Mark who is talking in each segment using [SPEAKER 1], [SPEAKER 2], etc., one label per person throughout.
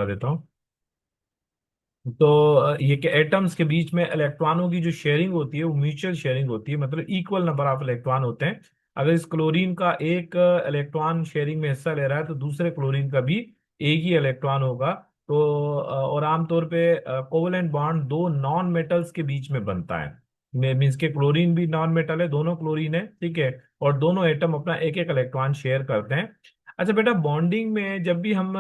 [SPEAKER 1] बता देता हूँ। तो ये कि एटम्स के बीच में इलेक्ट्रॉनों की जो शेयरिंग होती है वो म्यूचुअल शेयरिंग होती है, मतलब इक्वल नंबर ऑफ इलेक्ट्रॉन होते हैं। अगर इस क्लोरीन का एक इलेक्ट्रॉन शेयरिंग में हिस्सा ले रहा है तो दूसरे क्लोरीन का भी एक ही इलेक्ट्रॉन होगा। तो और आमतौर पे कोवलेंट बॉन्ड दो नॉन मेटल्स के बीच में बनता है। मीन्स के क्लोरीन भी नॉन मेटल है, दोनों क्लोरीन है, ठीक है। और दोनों एटम अपना एक एक इलेक्ट्रॉन शेयर करते हैं। अच्छा बेटा, बॉन्डिंग में जब भी हम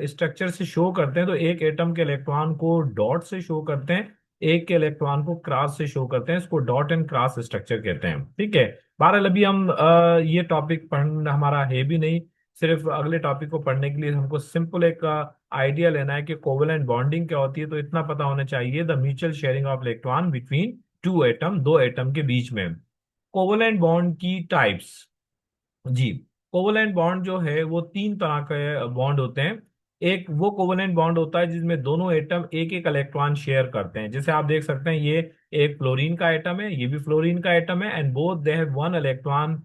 [SPEAKER 1] स्ट्रक्चर से शो करते हैं तो एक एटम के इलेक्ट्रॉन को डॉट से शो करते हैं, एक के इलेक्ट्रॉन को क्रॉस से शो करते हैं। इसको डॉट एंड क्रॉस स्ट्रक्चर कहते हैं, ठीक है। बहरहाल अभी हम ये टॉपिक पढ़ना हमारा है भी नहीं। सिर्फ अगले टॉपिक को पढ़ने के लिए हमको सिंपल एक आइडिया लेना है कि कोवलेंट बॉन्डिंग क्या होती है। तो इतना पता होना चाहिए, the mutual sharing of electron between two atom, दो एटम के बीच में। कोवलेंट बॉन्ड की टाइप्स। जी, कोवलेंट बॉन्ड जो है वो तीन तरह के बॉन्ड होते हैं। एक वो कोवलेंट बॉन्ड होता है जिसमें दोनों एटम एक एक इलेक्ट्रॉन शेयर करते हैं। जैसे आप देख सकते हैं, ये एक फ्लोरीन का एटम है, ये भी फ्लोरीन का एटम है, and both they have one electron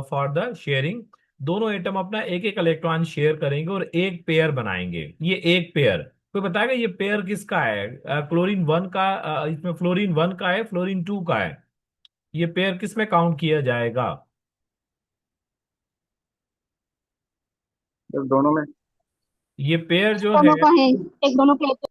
[SPEAKER 1] for the sharing. दोनों एटम अपना एक एक इलेक्ट्रॉन शेयर करेंगे और एक पेयर बनाएंगे। ये एक पेयर, कोई बताएगा ये पेयर किसका है? क्लोरीन वन का, इसमें फ्लोरीन वन का है, फ्लोरीन टू का है। ये पेयर किस में काउंट किया जाएगा?
[SPEAKER 2] बस दोनों में।
[SPEAKER 1] ये पेयर जो है,
[SPEAKER 2] दोनों का है, एक दोनों के।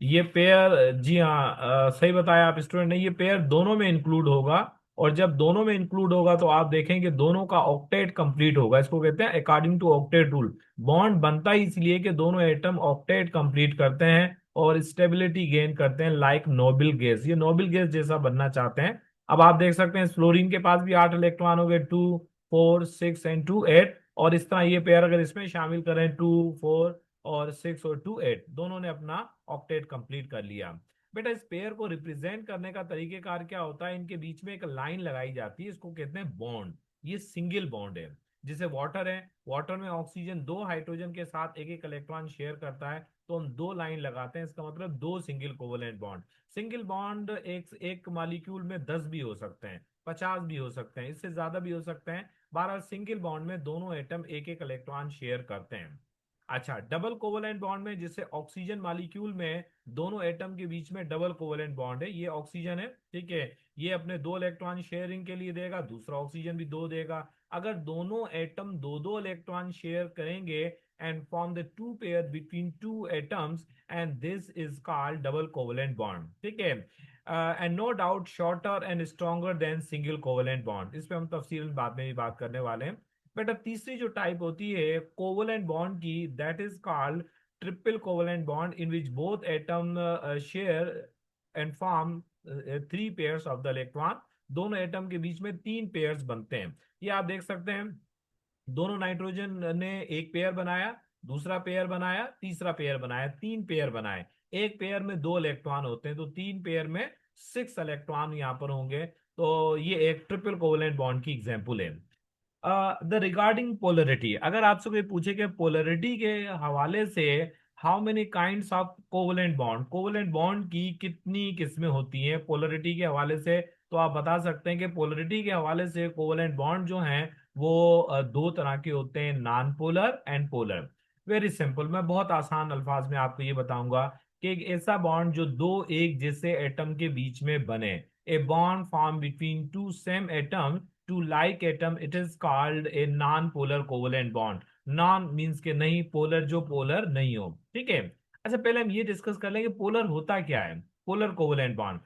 [SPEAKER 1] ये पेयर, जी हाँ, सही बताया आप स्टूडेंट ने, ये पेयर दोनों में इंक्लूड होगा। और जब दोनों में इंक्लूड होगा तो आप देखेंगे दोनों का ऑक्टेट कंप्लीट होगा। इसको कहते हैं according to octet rule. Bond बनता ही इसलिए कि दोनों एटम ऑक्टेट कंप्लीट करते हैं और स्टेबिलिटी गेन करते हैं, लाइक नोबल गैस। ये नोबल गैस जैसा बनना चाहते हैं। अब आप देख सकते हैं फ्लोरीन के पास भी 8 इलेक्ट्रॉन हो गए, 2 4 6 एंड 2 8। और इस तरह ये पेयर अगर इसमें शामिल करें, 2 4 और 6 और 2 8, दोनों ने अपना ऑक्टेट कंप्लीट कर लिया। बेटा, इस पेयर को रिप्रेजेंट करने का तरीकेकार क्या होता है? इनके बीच में एक लाइन लगाई जाती है, इसको कहते हैं बॉन्ड। ये सिंगल बॉन्ड है। जैसे वाटर है, वाटर में ऑक्सीजन दो हाइड्रोजन के साथ एक एक इलेक्ट्रॉन शेयर करता है, तो हम दो लाइन लगाते हैं, इसका मतलब दो single covalent bond. Single bond एक एक मॉलिक्यूल में 10 भी हो सकते हैं, 50 भी हो सकते हैं, इससे ज्यादा भी हो सकते हैं। 12 सिंगल बॉन्ड में दोनों एटम एक एक इलेक्ट्रॉन शेयर करते हैं। अच्छा, डबल कोवलेंट बॉन्ड में, जैसे ऑक्सीजन मॉलिक्यूल में दोनों एटम के बीच में डबल कोवलेंट बॉन्ड है, ये ऑक्सीजन है, ठीक है। ये अपने दो इलेक्ट्रॉन शेयरिंग के लिए देगा, दूसरा ऑक्सीजन भी दो देगा। अगर दोनों एटम दो दो इलेक्ट्रॉन शेयर करेंगे and form the two pair between two atoms, and this is called double covalent bond, ठीक है। And no doubt shorter and stronger than single covalent bond. इस पे हम तफसील बाद में भी बात करने वाले हैं। बेटा, तीसरी जो टाइप होती है कोवलेंट बॉन्ड की, that is called triple covalent bond, in which both atom share and form 3 pairs of the electron. दोनों एटम के बीच में 3 पेयर्स बनते हैं। ये आप देख सकते हैं, दोनों नाइट्रोजन ने एक पेयर बनाया, दूसरा पेयर बनाया, तीसरा पेयर बनाया, 3 पेयर बनाए। एक पेयर में 2 इलेक्ट्रॉन होते हैं, तो 3 पेयर में 6 इलेक्ट्रॉन यहाँ पर होंगे। तो ये एक ट्रिपल कोवलेंट बॉन्ड की एग्जाम्पल है। द रिगार्डिंग पोलरिटी, अगर आपसे कोई पूछे कि पोलरिटी के हवाले से how many kinds of covalent bond, covalent bond की कितनी किस्में होती हैं पोलरिटी के हवाले से, तो आप बता सकते हैं कि पोलरिटी के हवाले से कोवलेंट बॉन्ड जो हैं वो दो तरह के होते हैं, non polar and polar. Very simple, मैं बहुत आसान अल्फाज में आपको ये बताऊंगा कि एक ऐसा बॉन्ड जो दो एक जैसे एटम के बीच में बने, a bond form between two same atom two like atom, it is called a non polar covalent bond. Non means के नहीं, पोलर जो पोलर नहीं हो, ठीक है। अच्छा, पहले हम ये डिस्कस कर लेंगे पोलर होता क्या है। Polar covalent bond,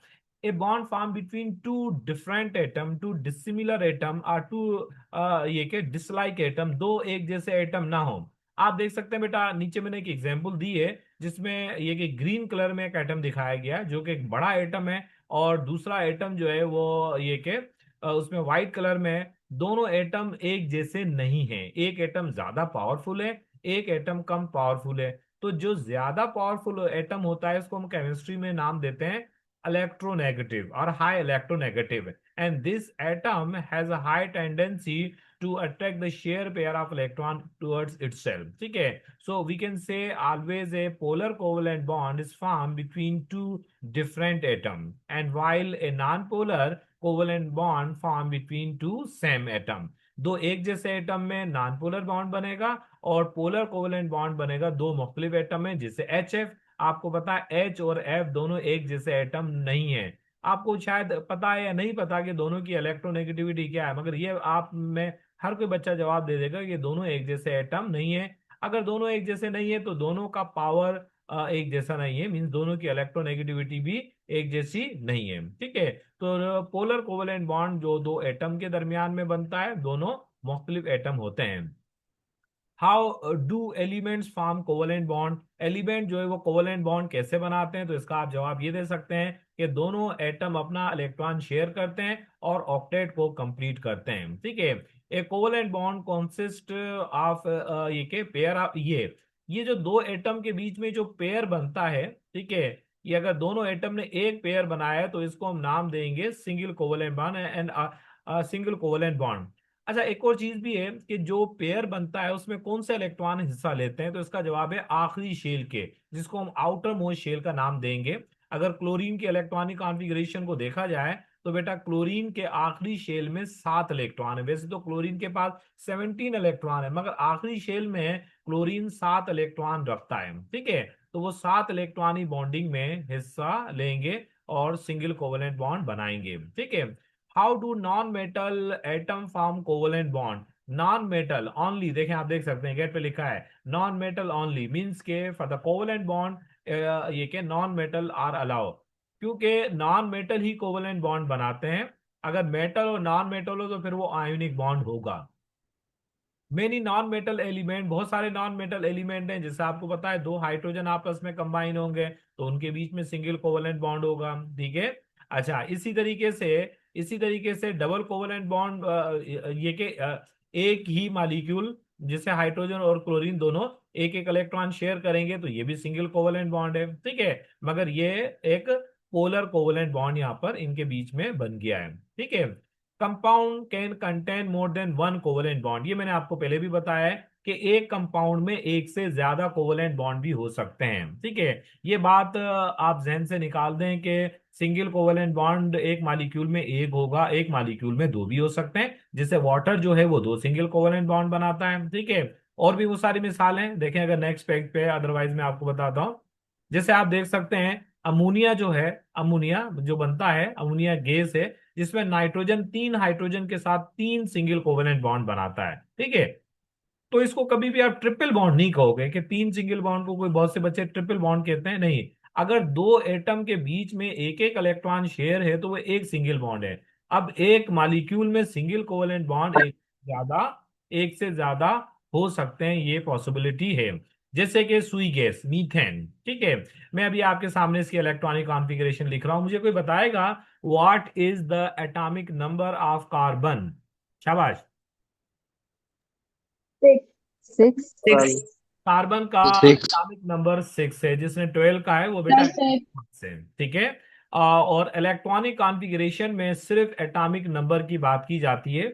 [SPEAKER 1] a bond form between two different atom, two dissimilar atom, और टू ये के डिसलाइक एटम, दो एक जैसे एटम ना हो। आप देख सकते हैं बेटा, नीचे मैंने एक एग्जांपल दी है जिसमें ये कि ग्रीन कलर में एक एटम दिखाया गया है जो कि एक बड़ा एटम है, और दूसरा एटम जो है वो ये के उसमें व्हाइट कलर में है। दोनों एटम एक जैसे नहीं है, एक एटम ज्यादा पावरफुल है, एक एटम कम पावरफुल है। तो जो ज्यादा पावरफुल एटम होता है उसको हम केमिस्ट्री में नाम देते हैं इलेक्ट्रोनेगेटिव और high electronegative, and this atom has a high tendency to attract the share pair of electron towards itself, ठीक है। So we can say always a polar covalent bond is formed between two different atoms, and while a non-polar covalent bond formed between two same atom, दो एक जैसे atom में non polar bond बनेगा और polar covalent bond बनेगा दो मुख्तलिफ atom में, जैसे एच एफ। आपको पता है एच और एफ दोनों एक जैसे एटम नहीं है। आपको शायद पता है या नहीं पता कि दोनों की इलेक्ट्रोनेगेटिविटी क्या है, मगर ये आप में हर कोई बच्चा जवाब दे देगा कि दोनों एक जैसे एटम नहीं है। अगर दोनों एक जैसे नहीं है तो दोनों का पावर एक जैसा नहीं है, मीन्स दोनों की इलेक्ट्रोनेगेटिविटी भी एक जैसी नहीं है। ठीक है, तो पोलर कोवेलेंट बॉन्ड जो दो एटम के दरमियान में बनता है, दोनों मुख्तलिफ एटम होते हैं। How do elements form covalent bond? Element जो है वो कोवेलेंट बॉन्ड कैसे बनाते हैं, तो इसका आप जवाब ये दे सकते हैं कि दोनों एटम अपना इलेक्ट्रॉन शेयर करते हैं और ऑक्टेट को कंप्लीट करते हैं। ठीक है, ए कोवेलेंट बॉन्ड कंसिस्ट ऑफ ये के पेयर ऑफ ये जो दो एटम के बीच में जो पेयर बनता है, ठीक है, ये अगर दोनों एटम ने एक पेयर बनाया है तो इसको हम नाम देंगे single covalent bond and single covalent bond. अच्छा, एक और चीज भी है कि जो पेयर बनता है उसमें कौन से इलेक्ट्रॉन हिस्सा लेते हैं, तो इसका जवाब है आखिरी शेल के, जिसको हम आउटर मोस्ट शेल का नाम देंगे। अगर क्लोरीन के इलेक्ट्रॉनिक कॉन्फ़िगरेशन को देखा जाए तो बेटा क्लोरीन के आखिरी शेल में 7 इलेक्ट्रॉन है। वैसे तो क्लोरीन के पास 17 इलेक्ट्रॉन है, मगर आखिरी शेल में क्लोरीन 7 इलेक्ट्रॉन रखता है। ठीक है, तो वो 7 इलेक्ट्रॉनिक बॉन्डिंग में हिस्सा लेंगे और सिंगल कोवेलेंट बॉन्ड बनाएंगे। ठीक है, how do non metal atom form covalent bond? Non metal only, देखें आप देख सकते हैं गेट पे लिखा है नॉन मेटल ओनली, मींस के फॉर द कोवेलेंट बॉन्ड ये के नॉन मेटल आर अलाउ, क्योंकि नॉन मेटल ही कोवेलेंट बॉन्ड बनाते हैं। अगर मेटल और नॉन मेटल हो तो फिर वो आयोनिक बॉन्ड होगा। मेनी नॉन मेटल एलिमेंट, बहुत सारे नॉन मेटल एलिमेंट हैं, जैसे आपको पता है दो हाइड्रोजन आपस में कंबाइन होंगे तो उनके बीच में सिंगल कोवेलेंट बॉन्ड होगा। ठीक है, अच्छा इसी तरीके से डबल कोवेलेंट बॉन्ड ये के एक ही मॉलिक्यूल जिसे हाइड्रोजन और क्लोरीन दोनों एक एक इलेक्ट्रॉन शेयर करेंगे तो ये भी सिंगल कोवेलेंट बॉन्ड है। ठीक है, मगर ये एक पोलर कोवेलेंट बॉन्ड यहाँ पर इनके बीच में बन गया है। ठीक है, compound can contain more than one covalent bond, ये मैंने आपको पहले भी बताया है कि एक कंपाउंड में एक से ज्यादा कोवेलेंट बॉन्ड भी हो सकते हैं। ठीक है, ये बात आप जहन से निकाल दें कि सिंगल कोवेलेंट बॉन्ड एक मॉलिक्यूल में एक होगा, एक मॉलिक्यूल में दो भी हो सकते हैं, जैसे वाटर जो है वो दो सिंगल कोवेलेंट बॉन्ड बनाता है। ठीक है, और भी वो सारी मिसालें देखें अगर नेक्स्ट पेज पे, अदरवाइज मैं आपको बताता हूँ। जैसे आप देख सकते हैं अमोनिया जो है, अमोनिया जो बनता है, अमोनिया गैस है जिसमें नाइट्रोजन तीन हाइड्रोजन के साथ तीन सिंगल कोवेलेंट बॉन्ड बनाता है। ठीक है, तो इसको कभी भी आप ट्रिपल बॉन्ड नहीं कहोगे कि तीन सिंगल बॉन्ड को कोई बहुत से बच्चे ट्रिपल बॉन्ड कहते हैं, नहीं। अगर दो एटम के बीच में एक एक इलेक्ट्रॉन शेयर है तो वो एक सिंगल बॉन्ड है। अब एक मॉलिक्यूल में सिंगल कोवेलेंट बॉन्ड एक से ज्यादा हो सकते हैं, ये पॉसिबिलिटी है। जैसे कि सुई गैस मीथेन। ठीक है, मैं अभी आपके सामने इसकी इलेक्ट्रॉनिक कॉन्फ़िगरेशन लिख रहा हूं, मुझे कोई बताएगा what is the atomic number of carbon? शाबाश।
[SPEAKER 2] 6
[SPEAKER 1] सिक्स। कार्बन का
[SPEAKER 3] सिक्स।
[SPEAKER 1] एटॉमिक नंबर 6 है, जिसने 12 का है वो बेटा
[SPEAKER 2] प्लस 8।
[SPEAKER 1] से। ठीक है, और इलेक्ट्रॉनिक कॉन्फ़िगरेशन में सिर्फ एटॉमिक नंबर की बात की जाती है।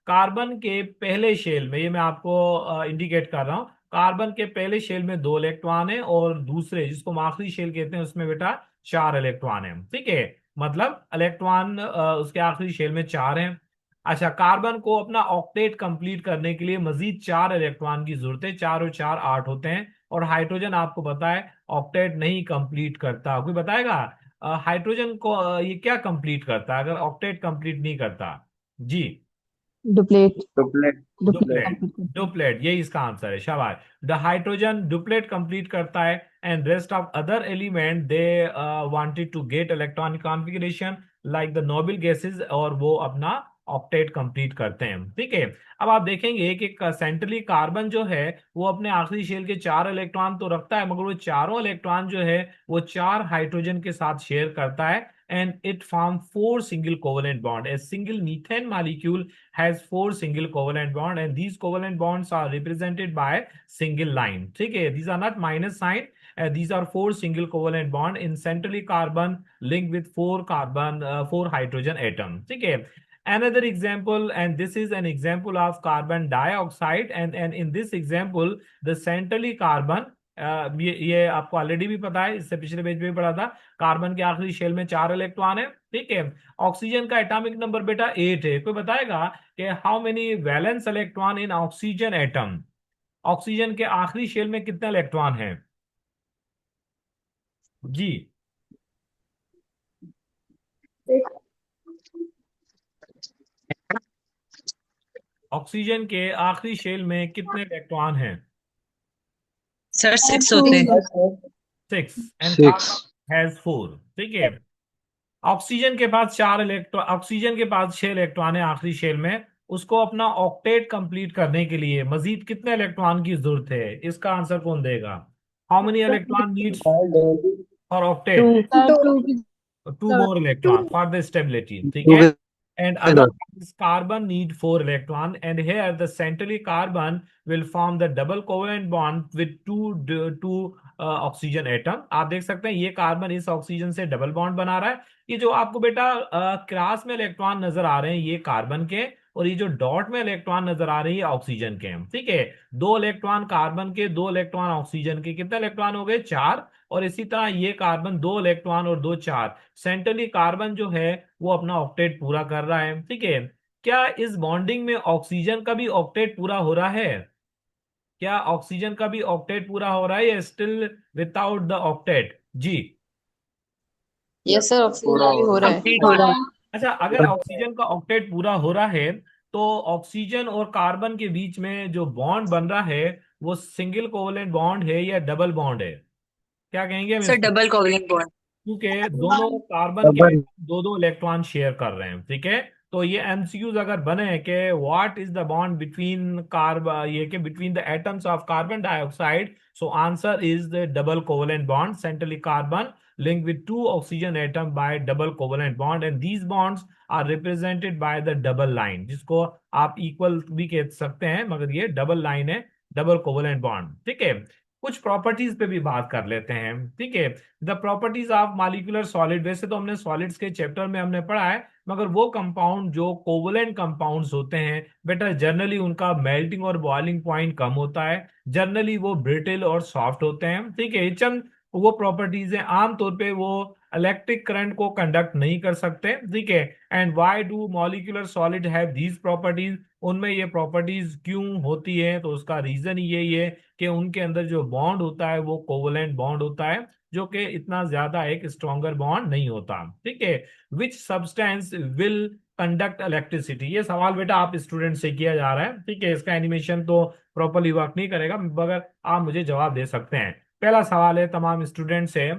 [SPEAKER 1] कार्बन के पहले शेल में, ये मैं आपको इंडिकेट कर रहा हूँ, कार्बन के पहले शेल में 2 इलेक्ट्रॉन है और दूसरे जिसको हम आखिरी शेल कहते हैं उसमें बेटा 4 इलेक्ट्रॉन है। ठीक है, मतलब इलेक्ट्रॉन उसके आखिरी शेल में 4 हैं। अच्छा, कार्बन को अपना ऑक्टेट कंप्लीट करने के लिए मजीद 4 इलेक्ट्रॉन की जरूरत है, 4 और 4 8 होते हैं। और हाइड्रोजन आपको पता है ऑक्टेट नहीं कंप्लीट करता, कोई बताएगा हाइड्रोजन को ये क्या कंप्लीट करता है अगर ऑक्टेट कंप्लीट नहीं करता? जी,
[SPEAKER 2] duplet.
[SPEAKER 3] Duplet.
[SPEAKER 2] Duplet
[SPEAKER 1] duplet.
[SPEAKER 2] Complete करते हैं।
[SPEAKER 1] डुप्लेट यही इसका आंसर है, शाबाश। द हाइड्रोजन डुप्लेट कंप्लीट करता है and rest of other element they wanted to get electronic configuration like the noble gases, और वो अपना ऑक्टेट कंप्लीट करते हैं। ठीक है, अब आप देखेंगे एक एक सेंट्रली कार्बन जो है वो अपने आखिरी शेल के 4 इलेक्ट्रॉन तो रखता है, मगर वो चारों इलेक्ट्रॉन जो है वो 4 हाइड्रोजन के साथ शेयर करता है and it form 4 single covalent bond. A single methane molecule has 4 single covalent bond and these covalent bonds are represented by single line. ठीक है, these are not minus sign. These are 4 single covalent bond in centrally carbon linked with 4 carbon 4 hydrogen atom. ठीक है, another example, and this is an example of carbon dioxide, and in this example the centrally carbon ये आपको already भी पता है, इससे पिछले page पे भी पढ़ा था। कार्बन के आखिरी शेल में 4 इलेक्ट्रॉन है, ठीक है। ऑक्सीजन का एटॉमिक नंबर बेटा 8 है। कोई बताएगा कि how many valence electron in oxygen atom? Oxygen के आखिरी शेल में कितने इलेक्ट्रॉन हैं जी? ऑक्सीजन के आखिरी शेल में कितने इलेक्ट्रॉन हैं?
[SPEAKER 3] Sir 6
[SPEAKER 2] two.
[SPEAKER 3] होते हैं।
[SPEAKER 1] 6 एंड
[SPEAKER 4] 6.
[SPEAKER 1] कार्बन हैज 4, ठीक है। ऑक्सीजन के पास 4 इलेक्ट्रॉन, ऑक्सीजन के पास 6 इलेक्ट्रॉन है आखिरी शेल में। उसको अपना ऑक्टेट कंप्लीट करने के लिए मजीद कितने इलेक्ट्रॉन की जरूरत है? इसका आंसर कौन देगा? How many electron needs for
[SPEAKER 2] to
[SPEAKER 1] octet?
[SPEAKER 2] Two
[SPEAKER 1] 2 more electron for the stability, ठीक है।
[SPEAKER 4] Together.
[SPEAKER 1] And otherwise carbon need 4 electron, and here the centrally carbon will form the double covalent bond with two oxygen atom। आप देख सकते हैं ये carbon इस oxygen से double bond बना रहा है। ये जो आपको बेटा क्रास में इलेक्ट्रॉन नजर आ रहे हैं ये कार्बन के, और ये जो डॉट में इलेक्ट्रॉन नजर आ रहे हैं ये ऑक्सीजन के हैं, ठीक है। 2 इलेक्ट्रॉन कार्बन के, 2 इलेक्ट्रॉन ऑक्सीजन के, कितने इलेक्ट्रॉन हो गए? 4। और इसी तरह ये कार्बन 2 इलेक्ट्रॉन और 2 4, सेंट्रली कार्बन जो है वो अपना ऑक्टेट पूरा कर रहा है, ठीक है। क्या इस बॉन्डिंग में ऑक्सीजन का भी ऑक्टेट पूरा हो रहा है? क्या ऑक्सीजन का भी ऑक्टेट पूरा हो रहा है या स्टिल विदाउट द ऑक्टेट जी?
[SPEAKER 3] यस सर, ऑक्सीजन हो रहा है।
[SPEAKER 2] कंप्लीट हो रहा है।
[SPEAKER 1] अच्छा, अगर ऑक्सीजन का ऑक्टेट पूरा हो रहा है तो ऑक्सीजन और कार्बन के बीच में जो बॉन्ड बन रहा है वो सिंगल कोवलेंट बॉन्ड है या डबल बॉन्ड है? क्या कहेंगे हम
[SPEAKER 3] सर
[SPEAKER 1] इसको?
[SPEAKER 3] Double covalent bond.
[SPEAKER 1] क्योंकि दोनों कार्बन के
[SPEAKER 4] Double.
[SPEAKER 1] एटम 2 2 इलेक्ट्रॉन शेयर कर रहे हैं, ठीक है। तो ये एमसीक्यूज अगर बने कि what is the bond between carbon, ये कि between the atoms of carbon dioxide, so answer is the double covalent bond, centrally carbon linked with 2 oxygen atom by double covalent bond, and these bonds are represented by the double line, जिसको आप equal भी कह सकते हैं मगर ये double line है, double covalent bond, ठीक है। कुछ प्रॉपर्टीज पे भी बात कर लेते हैं, ठीक है। The properties of molecular solid, वैसे तो हमने सॉलिड्स के चैप्टर में हमने पढ़ा है, मगर वो कंपाउंड जो कोवलेंट कंपाउंड्स होते हैं बेटा जनरली उनका मेल्टिंग और बॉइलिंग पॉइंट कम होता है, जनरली वो ब्रिटिल और सॉफ्ट होते हैं, ठीक है। चंद वो प्रॉपर्टीज हैं, आमतौर पे वो इलेक्ट्रिक करंट को कंडक्ट नहीं कर सकते, ठीक है। And why do molecular solid have these properties? उनमें ये प्रॉपर्टीज क्यों होती है? तो उसका रीजन यही है कि उनके अंदर जो बॉन्ड होता है वो कोवलेंट बॉन्ड होता है, जो कि इतना ज्यादा एक स्ट्रॉन्गर बॉन्ड नहीं होता, ठीक है। Which substance will conduct electricity? ये सवाल बेटा आप स्टूडेंट से किया जा रहा है, ठीक है। इसका एनिमेशन तो प्रॉपरली वर्क नहीं करेगा मगर आप मुझे जवाब दे सकते हैं। पहला सवाल है तमाम स्टूडेंट से,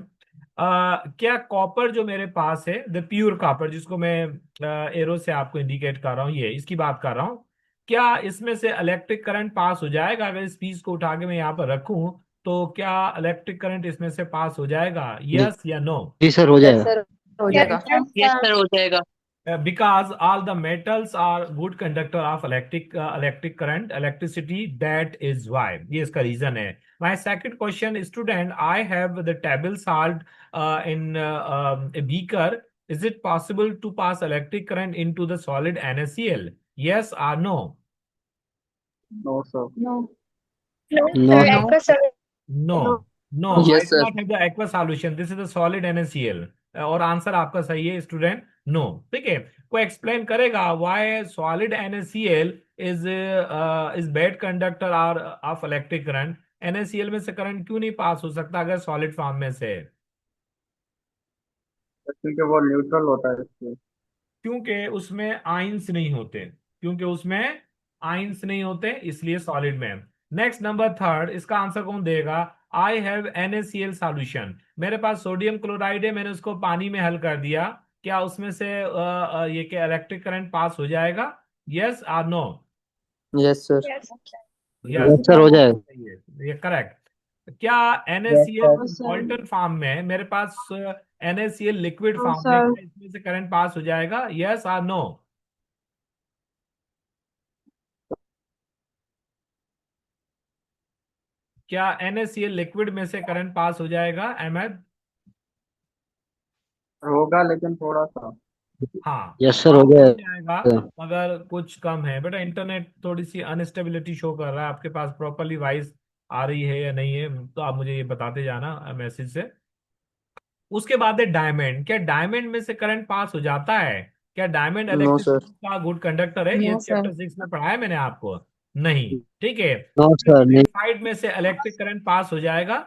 [SPEAKER 1] क्या कॉपर जो मेरे पास है, द प्योर कॉपर, जिसको मैं एरो से आपको इंडिकेट कर रहा हूँ, ये इसकी बात कर रहा हूँ, क्या इसमें से इलेक्ट्रिक करंट पास हो जाएगा? अगर इस पीस को उठा के मैं यहाँ पर रखूं तो क्या इलेक्ट्रिक करंट इसमें से पास हो जाएगा,
[SPEAKER 4] जी
[SPEAKER 1] यस या नो?
[SPEAKER 4] जी सर, हो
[SPEAKER 2] यस
[SPEAKER 4] जाएगा.
[SPEAKER 2] सर, हो जाएगा।
[SPEAKER 3] यस सर, हो जाएगा।
[SPEAKER 1] Because all the metals are good conductor of electric current, electricity, that is why, ये इसका रीजन है। My second question, student, I have the table salt in a beaker. Is it possible to pass electric current into the solid NaCl? Yes or no?
[SPEAKER 5] No sir.
[SPEAKER 2] No.
[SPEAKER 4] No.
[SPEAKER 1] No, no, I
[SPEAKER 5] Yes
[SPEAKER 1] do
[SPEAKER 5] sir.
[SPEAKER 1] not have the aqueous solution. This is the solid NaCl। और answer आपका सही है student, no, ठीक है। कोई explain करेगा why solid NaCl is bad conductor और of electric current? NaCl में से करंट क्यों नहीं पास हो सकता अगर सॉलिड फॉर्म में से है?
[SPEAKER 5] क्योंकि वो न्यूट्रल होता है इसलिए.
[SPEAKER 1] क्योंकि उसमें आइंस नहीं होते, क्योंकि उसमें आइंस नहीं होते इसलिए सॉलिड में। नेक्स्ट नंबर थर्ड, इसका आंसर कौन देगा? आई हैव NaCl सॉल्यूशन, मेरे पास सोडियम क्लोराइड है, मैंने उसको पानी में हल कर दिया, क्या उसमें से ये क्या इलेक्ट्रिक करंट पास हो जाएगा? यस और no?
[SPEAKER 5] Yes sir.
[SPEAKER 1] Yes,
[SPEAKER 4] Yes sir, हो जाएगा.
[SPEAKER 1] ये करेक्ट। क्या
[SPEAKER 5] Yes,
[SPEAKER 1] NaCl
[SPEAKER 5] sir.
[SPEAKER 1] Salted form में है, मेरे पास NaCl लिक्विड
[SPEAKER 2] नो
[SPEAKER 1] फॉर्म में,
[SPEAKER 2] सर।
[SPEAKER 1] क्या इसमें से करंट पास हो जाएगा? यस और नो? क्या NaCl लिक्विड में से करंट पास हो जाएगा अहमद?
[SPEAKER 5] होगा लेकिन थोड़ा सा.
[SPEAKER 1] हाँ,
[SPEAKER 4] Yes sir, हो
[SPEAKER 1] पास हो
[SPEAKER 4] जाएगा.
[SPEAKER 1] जाएगा मगर कुछ कम है बेटा, इंटरनेट थोड़ी सी अनस्टेबिलिटी शो कर रहा है आपके पास, प्रॉपरली वाइज आ रही है या नहीं है, तो आप मुझे ये बताते जाना मैसेज से। उसके बाद है डायमंड। क्या डायमंड में से करंट पास हो जाता है? क्या डायमंड
[SPEAKER 5] नो सर।
[SPEAKER 1] इलेक्ट्रिसिटी का गुड कंडक्टर है? ये
[SPEAKER 3] No, sir.
[SPEAKER 1] चैप्टर 6 में पढ़ाया मैंने आपको। नहीं, ठीक है।
[SPEAKER 4] नो सर नहीं।
[SPEAKER 1] ग्रेफाइट में से इलेक्ट्रिक करंट पास हो जाएगा।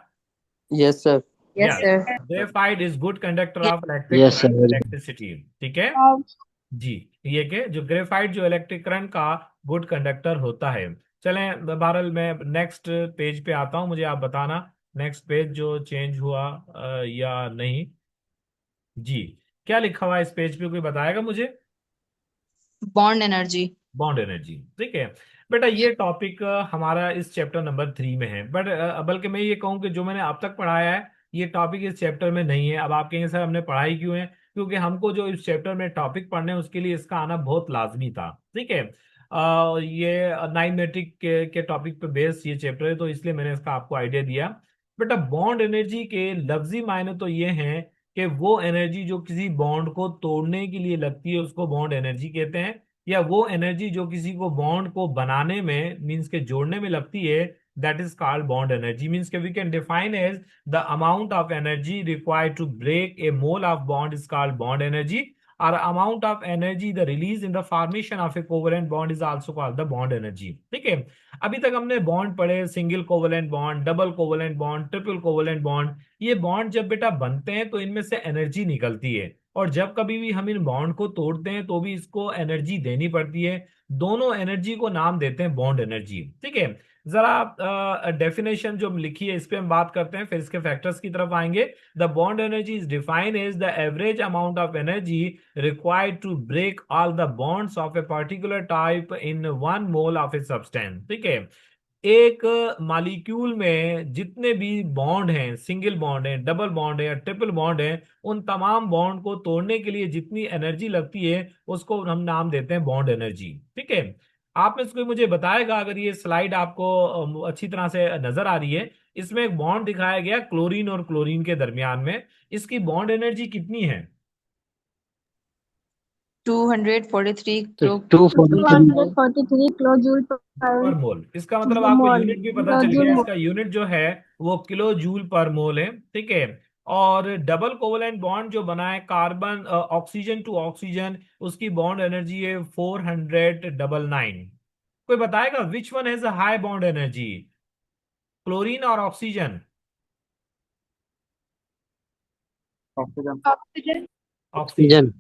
[SPEAKER 5] Yes sir.
[SPEAKER 3] Yes,
[SPEAKER 1] yes,
[SPEAKER 3] sir.
[SPEAKER 1] Graphite is good conductor
[SPEAKER 3] Yes.
[SPEAKER 1] Of electric
[SPEAKER 4] yes sir.
[SPEAKER 1] Electricity. ठीक है जी। ये के जो ग्रेफाइट जो इलेक्ट्रिक करंट का गुड कंडक्टर होता है। चलें बहरहाल, मैं नेक्स्ट पेज पे आता हूं, मुझे आप बताना नेक्स्ट पेज जो चेंज हुआ या नहीं। जी, क्या लिखा हुआ है इस पेज पे, कोई बताएगा मुझे?
[SPEAKER 3] Bond energy.
[SPEAKER 1] बॉन्ड एनर्जी, ठीक है। बेटा ये टॉपिक हमारा इस चैप्टर नंबर 3 में है, बट बल्कि मैं ये कहूँ कि जो मैंने अब तक पढ़ाया है ये टॉपिक इस चैप्टर में नहीं है। अब आप कहेंगे सर हमने पढ़ाई क्यों है? क्योंकि हमको जो इस चैप्टर में टॉपिक पढ़ने हैं उसके लिए इसका आना बहुत लाजमी था, ठीक है। ये 9 मैट्रिक के टॉपिक पे बेस ये चैप्टर है, तो इसलिए मैंने इसका आपको आइडिया दिया। बेटा बॉन्ड एनर्जी के लफ्जी मायने तो ये हैं कि वो एनर्जी जो किसी बॉन्ड को तोड़ने के लिए लगती है उसको बॉन्ड एनर्जी कहते हैं, या वो एनर्जी जो किसी को बॉन्ड को बनाने में मींस के जोड़ने में लगती है, that is called bond energy. Means के we can define as the amount of energy required to break a mole of bond is called bond energy, और amount of energy the release in the formation of a covalent bond is also called the bond energy, ठीक है। अभी तक हमने bond पढ़े, single covalent bond, double covalent bond, triple covalent bond. ये bond जब बेटा बनते हैं तो इनमें से एनर्जी निकलती है, और जब कभी भी हम इन बॉन्ड को तोड़ते हैं तो भी इसको एनर्जी देनी पड़ती है। दोनों एनर्जी को नाम देते हैं बॉन्ड एनर्जी, ठीक है। जरा डेफिनेशन जो लिखी है इस पे हम बात करते हैं, फिर इसके फैक्टर्स की तरफ आएंगे। The bond energy is defined as the average amount of energy required to break all the bonds of a particular type in one mole of a substance, ठीक है। एक मॉलिक्यूल में जितने भी बॉन्ड हैं, सिंगल बॉन्ड है, double bond है या ट्रिपल बॉन्ड है, उन तमाम बॉन्ड को तोड़ने के लिए जितनी एनर्जी लगती है उसको हम नाम देते हैं बॉन्ड एनर्जी, ठीक है। आप में से कोई मुझे बताएगा, अगर ये स्लाइड आपको अच्छी तरह से नजर आ रही है, इसमें एक बॉन्ड दिखाया गया क्लोरीन और क्लोरीन के दरमियान में, इसकी बॉन्ड एनर्जी कितनी है?
[SPEAKER 3] 243
[SPEAKER 4] तो
[SPEAKER 3] kilo.
[SPEAKER 4] 243
[SPEAKER 2] 243 किलो जूल
[SPEAKER 1] पर
[SPEAKER 2] पर
[SPEAKER 1] मोल। इसका मतलब आपको
[SPEAKER 2] मोल
[SPEAKER 1] यूनिट भी पता
[SPEAKER 2] किलो
[SPEAKER 1] चल
[SPEAKER 2] जूल
[SPEAKER 1] गया,
[SPEAKER 2] मोल।
[SPEAKER 1] इसका यूनिट जो है वो किलो जूल पर मोल है, ठीक है। और डबल कोवलेंट बॉन्ड जो बना है कार्बन ऑक्सीजन टू ऑक्सीजन, उसकी बॉन्ड एनर्जी है 499। कोई बताएगा which one has a high bond energy, chlorine और ऑक्सीजन?
[SPEAKER 5] ऑक्सीजन।
[SPEAKER 1] ऑक्सीजन।
[SPEAKER 4] ऑक्सीजन।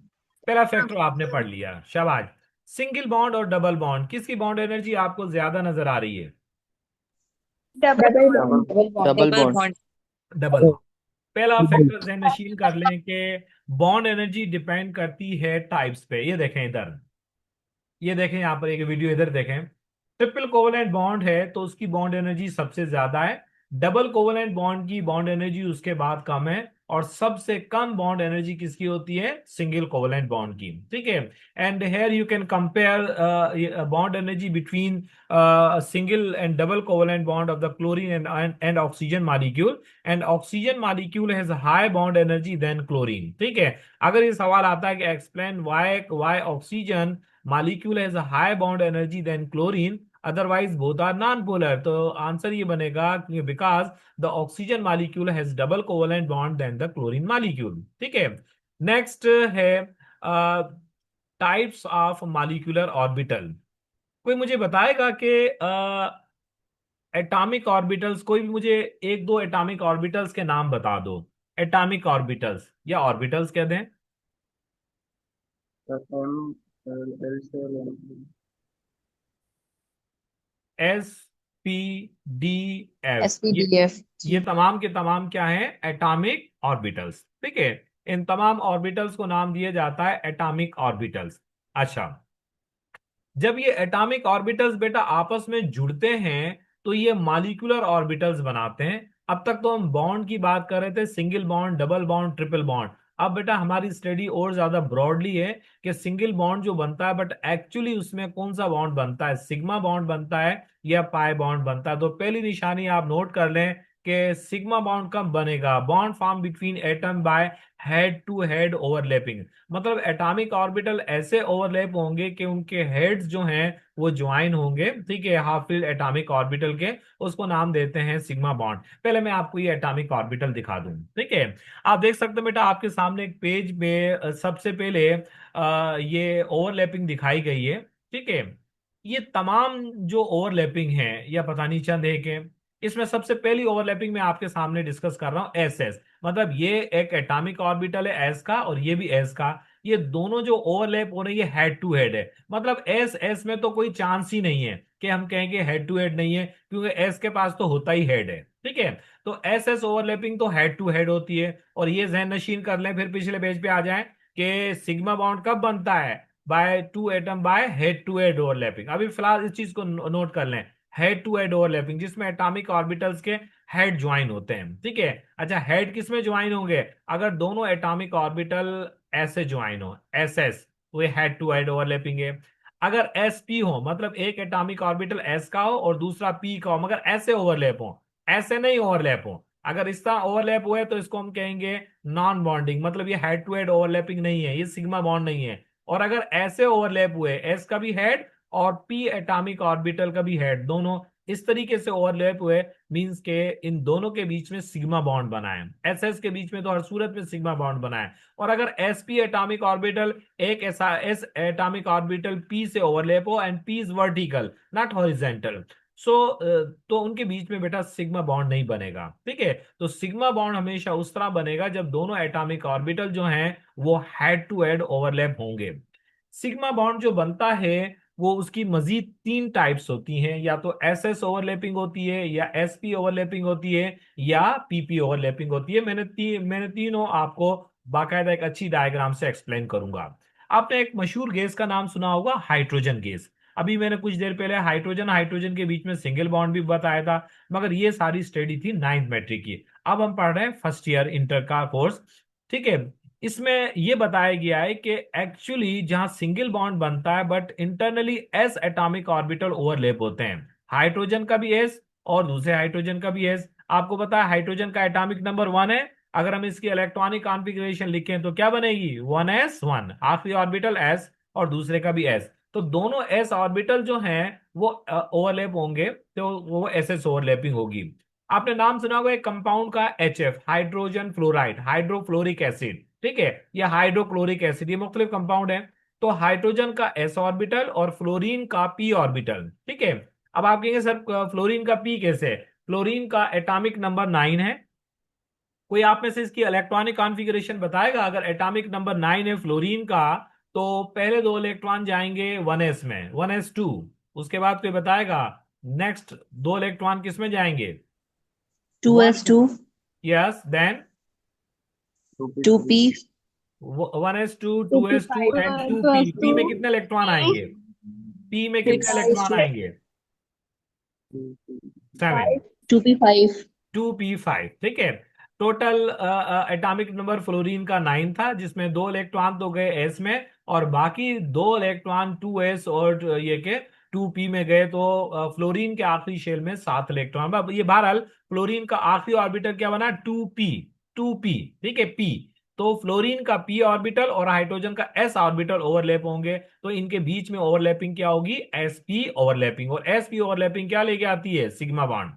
[SPEAKER 1] पहला फैक्टर आपने पढ़ लिया, शाबाश। सिंगल बॉन्ड और डबल बॉन्ड, किसकी बॉन्ड एनर्जी आपको ज्यादा नजर आ रही है?
[SPEAKER 2] Double
[SPEAKER 5] double
[SPEAKER 3] Double
[SPEAKER 5] bond.
[SPEAKER 3] bond.
[SPEAKER 1] Double bond. पहला फैक्टर जहन नशीन कर लें कि बॉन्ड एनर्जी डिपेंड करती है टाइप्स पे। ये देखें इधर, ये देखें यहाँ पर एक वीडियो इधर देखें। ट्रिपल कोवलेंट बॉन्ड है तो उसकी बॉन्ड एनर्जी सबसे ज्यादा है, डबल कोवलेंट बॉन्ड की बॉन्ड एनर्जी उसके बाद कम है, और सबसे कम बॉन्ड एनर्जी किसकी होती है? सिंगल कोवलेंट बॉन्ड की, ठीक है। And here you can compare bond energy between single and double covalent bond of the chlorine and oxygen molecule, and oxygen molecule has high bond energy than chlorine, ठीक है। अगर ये सवाल आता है कि explain why oxygen molecule has a high bond energy than chlorine, otherwise both are non-polar, तो answer ये बनेगा because the oxygen molecule has double covalent bond than the chlorine molecule, ठीक है। नेक्स्ट है टाइप्स ऑफ मॉलिक्यूलर ऑर्बिटल। कोई मुझे बताएगा कि एटॉमिक ऑर्बिटल्स, कोई भी मुझे एक दो एटॉमिक ऑर्बिटल्स के नाम बता दो। एटॉमिक ऑर्बिटल्स या ऑर्बिटल्स कह दें।
[SPEAKER 5] एम एल से
[SPEAKER 1] S P D F,
[SPEAKER 3] SPDF.
[SPEAKER 1] ये तमाम के तमाम क्या है? एटॉमिक ऑर्बिटल्स, ठीक है। इन तमाम ऑर्बिटल्स को नाम दिया जाता है एटॉमिक ऑर्बिटल्स। अच्छा, जब ये एटॉमिक ऑर्बिटल्स बेटा आपस में जुड़ते हैं तो ये मॉलिक्यूलर ऑर्बिटल्स बनाते हैं। अब तक तो हम बॉन्ड की बात कर रहे थे, single bond, double bond, triple bond. अब बेटा हमारी स्टडी और ज्यादा ब्रॉडली है कि सिंगल बॉन्ड जो बनता है, बट एक्चुअली उसमें कौन सा बॉन्ड बनता है? सिग्मा बॉन्ड बनता है या पाई बॉन्ड बनता है? तो पहली निशानी आप नोट कर लें कि सिग्मा बॉन्ड कब बनेगा? Bond form between atom by head to head overlapping, मतलब एटॉमिक ऑर्बिटल ऐसे ओवरलैप होंगे कि उनके हेड्स जो हैं वो ज्वाइन होंगे, ठीक है, हाफ फिल्ड एटॉमिक ऑर्बिटल के, उसको नाम देते हैं सिग्मा बॉन्ड। पहले मैं आपको ये एटॉमिक ऑर्बिटल दिखा दूं, ठीक है। आप देख सकते हो बेटा आपके सामने एक पेज में सबसे पहले ये ओवरलैपिंग दिखाई गई है, ठीक है। ये तमाम जो ओवरलैपिंग है या पता नहीं चंद है कि इसमें सबसे पहली ओवरलैपिंग मैं आपके सामने डिस्कस कर रहा हूं एस एस, मतलब ये एक एटॉमिक ऑर्बिटल है एस का और ये भी एस का, ये दोनों जो ओवरलैप हो रही है हेड टू हेड है, मतलब एस एस में तो कोई चांस ही नहीं है कि हम कहेंगे हेड टू हेड नहीं है, क्योंकि एस के पास तो होता ही हेड है, ठीक है। तो एस एस ओवरलैपिंग तो हेड टू हेड होती है। और ये जहन नशीन कर लें, फिर पिछले पेज पे आ जाएं कि सिग्मा बॉन्ड कब बनता है? By two atom by head to head overlapping. अभी फिलहाल इस चीज को नोट कर लें, हेड टू हेड ओवरलैपिंग जिसमें एटॉमिक ऑर्बिटल्स के हेड ज्वाइन होते हैं, ठीक है। अच्छा, हेड किस में ज्वाइन होंगे? अगर दोनों एटॉमिक ऑर्बिटल ऐसे ज्वाइन हो, एस एस, तो ये हेड टू हेड ओवरलैपिंग है। अगर एस पी हो, मतलब एक एटॉमिक ऑर्बिटल एस का हो और दूसरा पी का हो, मगर ऐसे ओवरलैप हो, ऐसे नहीं ओवरलैप हो, अगर इस तरह ओवरलैप हुए तो इसको हम कहेंगे नॉन बॉन्डिंग, मतलब ये हेड टू हेड ओवरलैपिंग नहीं है, ये सिग्मा बॉन्ड नहीं है। और अगर ऐसे ओवरलैप हुए, एस का भी हेड और पी एटॉमिक ऑर्बिटल का भी हेड, दोनों इस तरीके से ओवरलैप हुए, मींस के इन दोनों के बीच में सिग्मा बॉन्ड बना है। एस एस के बीच में तो हर सूरत में सिग्मा बॉन्ड बना है। और अगर एस पी एटॉमिक ऑर्बिटल एक ऐसा एस एटॉमिक ऑर्बिटल पी से ओवरलैप हो and p is vertical not horizontal, so तो उनके बीच में बेटा सिग्मा बॉन्ड नहीं बनेगा, ठीक है। तो सिग्मा बॉन्ड हमेशा उस तरह बनेगा जब दोनों एटॉमिक ऑर्बिटल जो हैं वो हेड टू हेड ओवरलैप होंगे। सिग्मा बॉन्ड जो बनता है वो उसकी मजीद तीन टाइप्स होती हैं, या तो एस एस ओवरलैपिंग होती है, या एस पी ओवरलैपिंग होती है, या पीपी ओवरलैपिंग होती है। मैंने तीनों आपको बाकायदा एक अच्छी डायग्राम से एक्सप्लेन करूंगा। आपने एक मशहूर गैस का नाम सुना होगा, हाइड्रोजन गैस। अभी मैंने कुछ देर पहले हाइड्रोजन हाइड्रोजन के बीच में सिंगल बॉन्ड भी बताया था, मगर ये सारी स्टडी थी नाइन्थ मैट्रिक की। अब हम पढ़ रहे हैं फर्स्ट ईयर इंटर का कोर्स, ठीक है। इसमें यह बताया गया है कि एक्चुअली जहां सिंगल बॉन्ड बनता है but internally S atomic orbital overlap होते हैं, हाइड्रोजन का भी एस और दूसरे हाइड्रोजन का भी एस। आपको पता है हाइड्रोजन का एटॉमिक नंबर 1 है, अगर हम इसकी इलेक्ट्रॉनिक कॉन्फ़िगरेशन लिखें तो क्या बनेगी? 1s1, आखिरी ऑर्बिटल एस और दूसरे का भी एस, तो दोनों एस ऑर्बिटल जो हैं वो ओवरलैप होंगे, तो वो एस एस ओवरलैपिंग होगी। आपने नाम सुना होगा एक कंपाउंड का H F, hydrogen fluoride, hydrofluoric acid, ठीक है, या हाइड्रोक्लोरिक एसिड, ये मुख्तलिफ कंपाउंड है। तो हाइड्रोजन का एस ऑर्बिटल और फ्लोरीन का पी ऑर्बिटल, ठीक है। अब आप कहेंगे सर फ्लोरीन का पी कैसे? फ्लोरीन का एटॉमिक नंबर 9 है। कोई आप में से इसकी इलेक्ट्रॉनिक कॉन्फ़िगरेशन बताएगा? अगर एटॉमिक नंबर 9 है फ्लोरीन का, तो पहले दो इलेक्ट्रॉन जाएंगे 1s में, 1s2। उसके बाद कोई बताएगा नेक्स्ट दो इलेक्ट्रॉन किस में जाएंगे?
[SPEAKER 3] 2s2,
[SPEAKER 1] yes, then
[SPEAKER 3] 2p,
[SPEAKER 1] 1s2, 2s2
[SPEAKER 2] 2p5
[SPEAKER 1] and 2p। P
[SPEAKER 2] 2s2
[SPEAKER 1] में कितने इलेक्ट्रॉन आएंगे? पी में कितने
[SPEAKER 3] 6,
[SPEAKER 1] इलेक्ट्रॉन आएंगे? 7,
[SPEAKER 3] 2p5,
[SPEAKER 1] 2p5, ठीक है। टोटल एटॉमिक नंबर फ्लोरीन का 9 था, जिसमें दो इलेक्ट्रॉन तो गए एस में और बाकी दो इलेक्ट्रॉन 2s और ये के 2p में गए, तो फ्लोरीन के आखिरी शेल में 7 इलेक्ट्रॉन। अब ये बहरहाल फ्लोरीन का आखिरी ऑर्बिटल क्या बना? 2p, 2p, ठीक है, p। तो फ्लोरीन का p ऑर्बिटल और हाइड्रोजन का s ऑर्बिटल ओवरलैप होंगे, तो इनके बीच में ओवरलैपिंग क्या होगी? sp overlapping. और sp ओवरलैपिंग क्या लेके आती है? Sigma bond.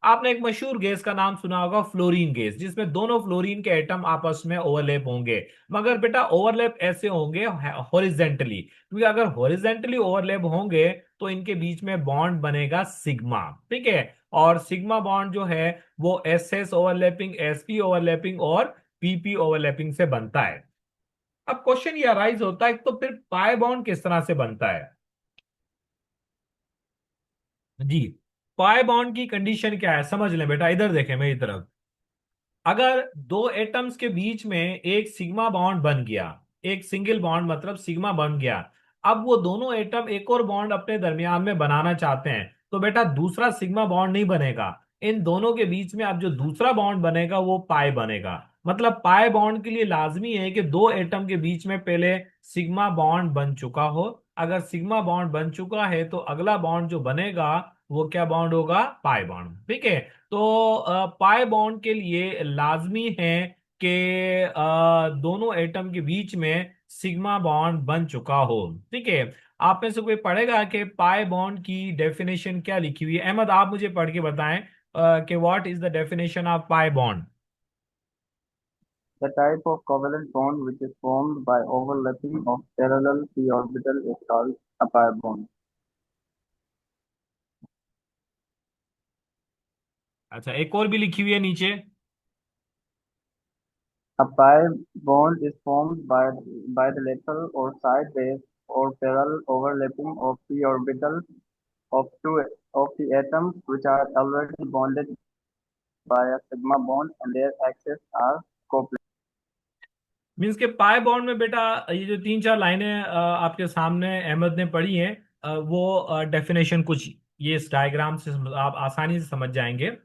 [SPEAKER 1] आपने एक मशहूर गैस का नाम सुना होगा फ्लोरीन गैस, जिसमें दोनों फ्लोरीन के एटम आपस में ओवरलैप होंगे, मगर बेटा ओवरलैप ऐसे होंगे हॉरिजेंटली, क्योंकि अगर हॉरिजेंटली ओवरलैप होंगे तो इनके बीच में बॉन्ड बनेगा सिग्मा, ठीक है। और सिग्मा बॉन्ड जो है वो S S overlapping, S P overlapping और पीपी ओवरलैपिंग से बनता है। अब क्वेश्चन ये अराइज होता है तो फिर पाई बॉन्ड किस तरह से बनता है? जी, पाई बॉन्ड की कंडीशन क्या है समझ लें बेटा, इधर देखें मेरी तरफ। अगर दो एटम्स के बीच में एक सिग्मा बॉन्ड बन गया, एक सिंगल बॉन्ड मतलब सिग्मा बन गया, अब वो दोनों एटम एक और बॉन्ड अपने दरमियान में बनाना चाहते हैं, तो बेटा दूसरा सिग्मा बॉन्ड नहीं बनेगा, इन दोनों के बीच में अब जो दूसरा बॉन्ड बनेगा वो पाई बनेगा। मतलब पाई बॉन्ड के लिए लाजमी है कि दो एटम के बीच में पहले सिग्मा बॉन्ड बन चुका हो। अगर सिग्मा बॉन्ड बन चुका है तो अगला बॉन्ड जो बनेगा वो क्या बॉन्ड होगा? पाई बॉन्ड। ठीक है। तो पाई बॉन्ड के लिए लाजमी है कि दोनों एटम के बीच में सिग्मा बॉन्ड बन चुका हो। ठीक है। आप में से कोई पढ़ेगा कि पाई बॉन्ड की डेफिनेशन क्या लिखी हुई है? अहमद, आप मुझे पढ़ के बताएं कि what is the definition of pi bond.
[SPEAKER 5] The type of covalent bond which is formed by overlapping of parallel p orbital is called a pi bond.
[SPEAKER 1] अच्छा, एक और भी लिखी हुई है नीचे।
[SPEAKER 5] A pi bond is formed by the lateral or sideways or parallel overlapping of p orbital of two of the atoms which are already bonded by a sigma bond and their axes are coplanar.
[SPEAKER 1] Means के pi bond में बेटा ये जो तीन चार लाइनें आपके सामने अहमद ने पढ़ी हैं, वो डेफिनेशन कुछ ये इस डायग्राम से आप आसानी से समझ जाएंगे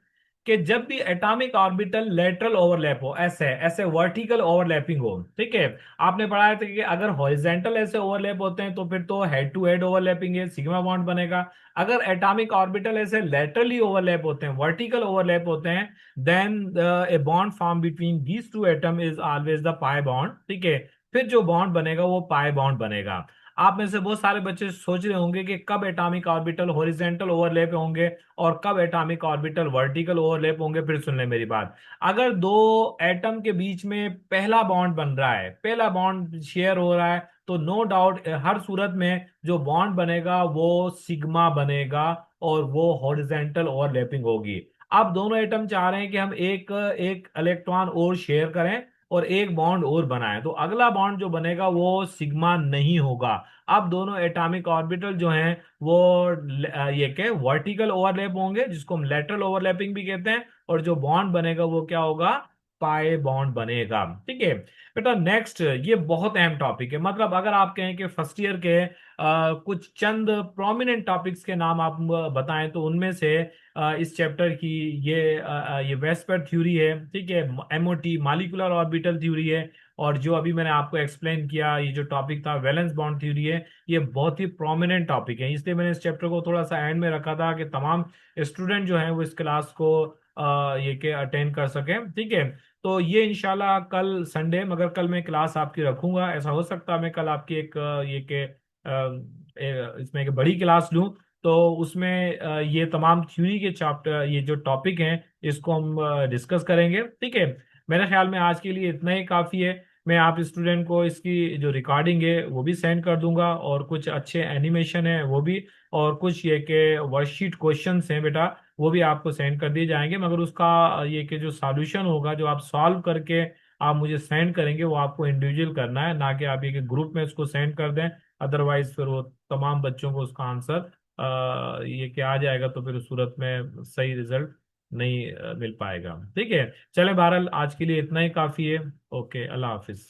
[SPEAKER 1] कि जब भी एटॉमिक ऑर्बिटल लेटरल ओवरलैप हो, ऐसे ऐसे वर्टिकल ओवरलैपिंग हो। ठीक है। आपने पढ़ा था कि अगर हॉरिजेंटल ऐसे ओवरलैप होते हैं तो फिर तो हेड टू हेड ओवरलैपिंग है, सिग्मा बॉन्ड बनेगा। अगर एटॉमिक ऑर्बिटल ऐसे लेटरली ओवरलैप होते हैं, वर्टिकल ओवरलैप होते हैं, then a bond form between these two atom is always the pi bond. ठीक है। फिर जो बॉन्ड बनेगा वो पाई बॉन्ड बनेगा। आप में से बहुत सारे बच्चे सोच रहे होंगे कि कब एटॉमिक ऑर्बिटल हॉरिजेंटल ओवरलैप होंगे और कब एटॉमिक ऑर्बिटल वर्टिकल ओवरलैप होंगे। फिर सुन ले मेरी बात। अगर दो एटम के बीच में पहला बॉन्ड बन रहा है, पहला बॉन्ड शेयर हो रहा है, तो नो डाउट हर सूरत में जो बॉन्ड बनेगा वो सिग्मा बनेगा और वो हॉरिजेंटल ओवरलैपिंग होगी। अब दोनों एटम चाह रहे हैं कि हम एक एक इलेक्ट्रॉन और शेयर करें और एक बॉन्ड और बनाएं, तो अगला बॉन्ड जो बनेगा वो सिग्मा नहीं होगा। अब दोनों एटॉमिक ऑर्बिटल जो हैं वो ये के वर्टिकल ओवरलैप होंगे, जिसको हम लेटरल ओवरलैपिंग भी कहते हैं, और जो बॉन्ड बनेगा वो क्या होगा? पाई बॉन्ड बनेगा। ठीक है। बेटा नेक्स्ट, ये बहुत अहम टॉपिक है। मतलब अगर आप कहें कि फर्स्ट ईयर के कुछ चंद प्रोमिनेंट टॉपिक्स के नाम आप बताएं तो उनमें से इस चैप्टर की ये वेस्पर थ्योरी है। ठीक है। एमओटी मालिकुलर ऑर्बिटल थ्योरी है। और जो अभी मैंने आपको एक्सप्लेन किया ये जो टॉपिक था वैलेंस बॉन्ड थ्योरी है। ये बहुत ही प्रोमिनेंट टॉपिक है, इसलिए मैंने इस चैप्टर को थोड़ा सा एंड में रखा था कि तमाम स्टूडेंट जो हैं वो इस क्लास को ये के अटेंड कर सकें। ठीक है। तो ये इंशाल्लाह कल संडे, मगर कल मैं क्लास आपकी रखूंगा। ऐसा हो सकता है मैं कल आपकी एक ये के इसमें एक बड़ी क्लास लूं, तो उसमें ये तमाम थ्योरी के चैप्टर, ये जो टॉपिक हैं, इसको हम डिस्कस करेंगे। ठीक है। मेरे ख्याल में आज के लिए इतना ही काफ़ी है। मैं आप स्टूडेंट को इसकी जो रिकॉर्डिंग है वो भी सेंड कर दूंगा, और कुछ अच्छे एनिमेशन है वो भी, और कुछ ये के वर्कशीट क्वेश्चंस हैं बेटा वो भी आपको सेंड कर दिए जाएंगे। मगर उसका ये कि जो सॉल्यूशन होगा, जो आप सॉल्व करके आप मुझे सेंड करेंगे, वो आपको इंडिविजुअल करना है, ना कि आप ये कि ग्रुप में उसको सेंड कर दें। अदरवाइज फिर वो तमाम बच्चों को उसका आंसर ये कि आ जाएगा, तो फिर उस सूरत में सही रिजल्ट नहीं मिल पाएगा। ठीक है। चले बहरहाल आज के लिए इतना ही काफी है। ओके, अल्लाह हाफिज।